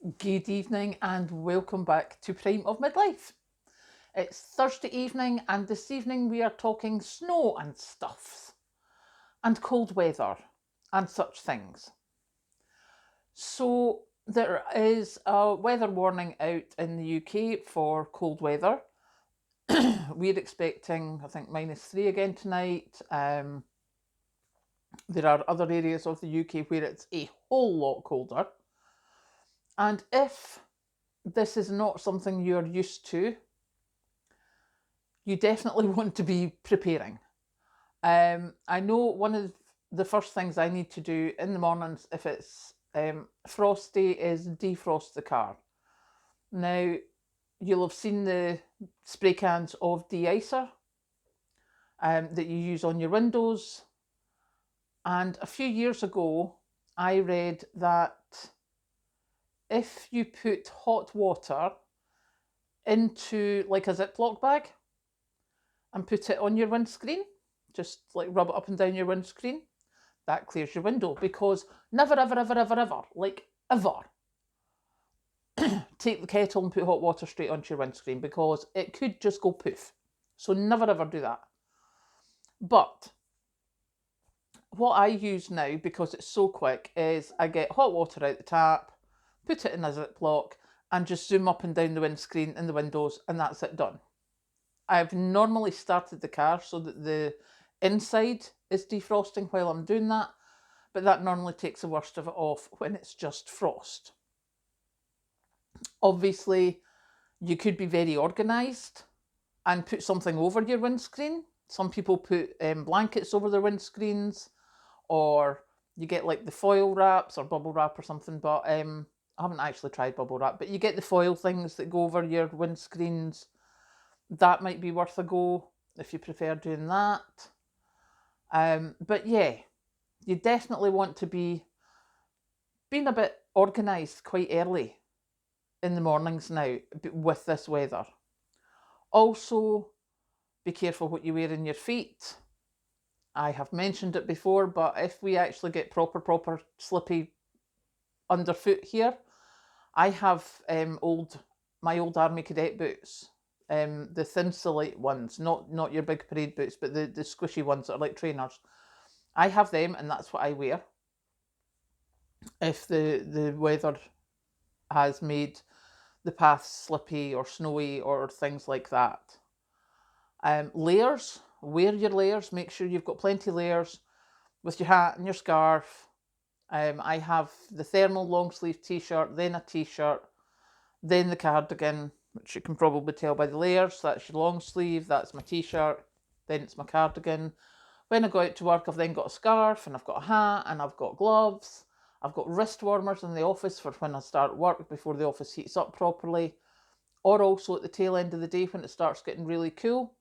Good evening and welcome back to Prime of Midlife. It's Thursday evening and this evening we are talking snow and stuffs and cold weather and such things. So there is a weather warning out in the UK for cold weather. We're expecting, I think, -3 again tonight. There are other areas of the UK where it's a whole lot colder. And if this is not something you're used to, you definitely want to be preparing. I know one of the first things I need to do in the mornings if it's frosty is defrost the car. Now, you'll have seen the spray cans of de-icer that you use on your windows. And a few years ago, I read that if you put hot water into like a Ziploc bag and put it on your windscreen, just like rub it up and down your windscreen, that clears your window. Because never, ever, ever, ever, ever, like ever, take the kettle and put hot water straight onto your windscreen because it could just go poof. So never, ever do that. But what I use now, because it's so quick, is I get hot water out the tap, put it in a Ziploc, and just zoom up and down the windscreen and the windows, and that's it done. I've normally started the car so that the inside is defrosting while I'm doing that, but that normally takes the worst of it off when it's just frost. Obviously, you could be very organised and put something over your windscreen. Some people put blankets over their windscreens, or you get like the foil wraps or bubble wrap or something, but I haven't actually tried bubble wrap, but you get the foil things that go over your windscreens. That might be worth a go if you prefer doing that. But yeah, you definitely want to be being a bit organised quite early in the mornings now with this weather. Also, be careful what you wear in your feet. I have mentioned it before, but if we actually get proper slippy underfoot here, I have my old army cadet boots, the Thinsulate ones, not your big parade boots, but the squishy ones that are like trainers. I have them, and that's what I wear if the weather has made the path slippy or snowy or things like that. Layers, wear your layers. Make sure you've got plenty of layers with your hat and your scarf. I have the thermal long sleeve t-shirt, then a t-shirt, then the cardigan, which you can probably tell by the layers. That's your long sleeve, that's my t-shirt, then it's my cardigan. When I go out to work, I've then got a scarf and I've got a hat and I've got gloves. I've got wrist warmers in the office for when I start work before the office heats up properly, or also at the tail end of the day when it starts getting really cool,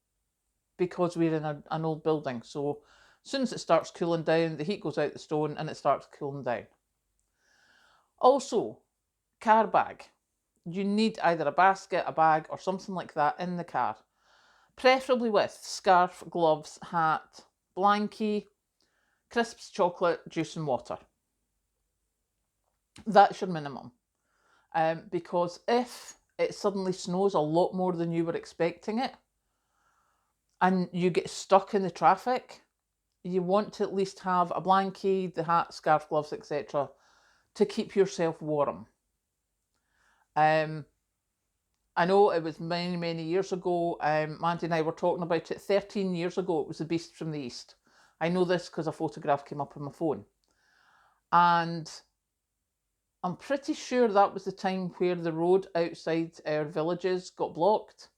because we're in an old building. So as soon as it starts cooling down, the heat goes out the stone and it starts cooling down. Also, car bag. You need either a basket, a bag, or something like that in the car. Preferably with scarf, gloves, hat, blankie, crisps, chocolate, juice and water. That's your minimum. Because if it suddenly snows a lot more than you were expecting it, and you get stuck in the traffic, you want to at least have a blankie, the hat, scarf, gloves, etc. to keep yourself warm. I know it was many years ago. Mandy and I were talking about it 13 years ago. It was The Beast from the East. I know this because a photograph came up on my phone. And I'm pretty sure that was the time where the road outside our villages got blocked.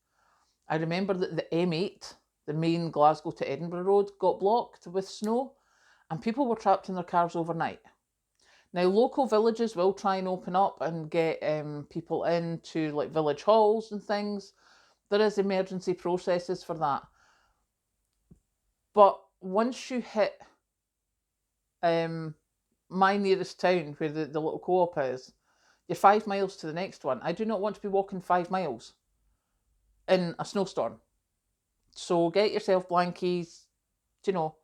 I remember that the M8, the main Glasgow to Edinburgh road, got blocked with snow and people were trapped in their cars overnight. Now, local villages will try and open up and get people into like village halls and things. There is emergency processes for that. But once you hit my nearest town, where the little co-op is, you're 5 miles to the next one. I do not want to be walking 5 miles in a snowstorm. So get yourself blankies, you know.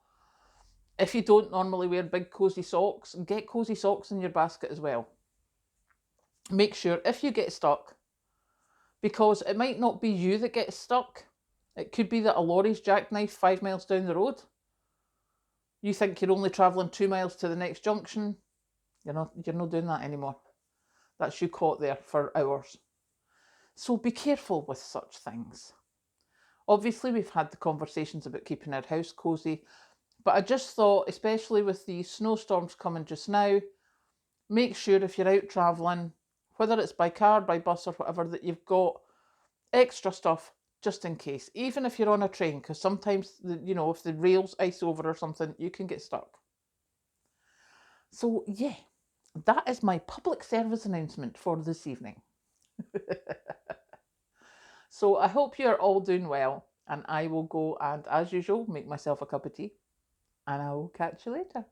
If you don't normally wear big cozy socks, get cozy socks in your basket as well. make sure if you get stuck, because it might not be you that gets stuck, it could be that a lorry's jackknifed 5 miles down the road. You think you're only travelling 2 miles to the next junction. You're not doing that anymore. That's you caught there for hours. So be careful with such things. Obviously, we've had the conversations about keeping our house cosy, but I just thought, especially with these snowstorms coming just now, make sure if you're out travelling, whether it's by car, by bus, or whatever, that you've got extra stuff just in case. Even if you're on a train, because sometimes, if the rails ice over or something, you can get stuck. So, yeah, that is my public service announcement for this evening. So I hope you're all doing well, and I will go and, as usual, make myself a cup of tea, and I will catch you later.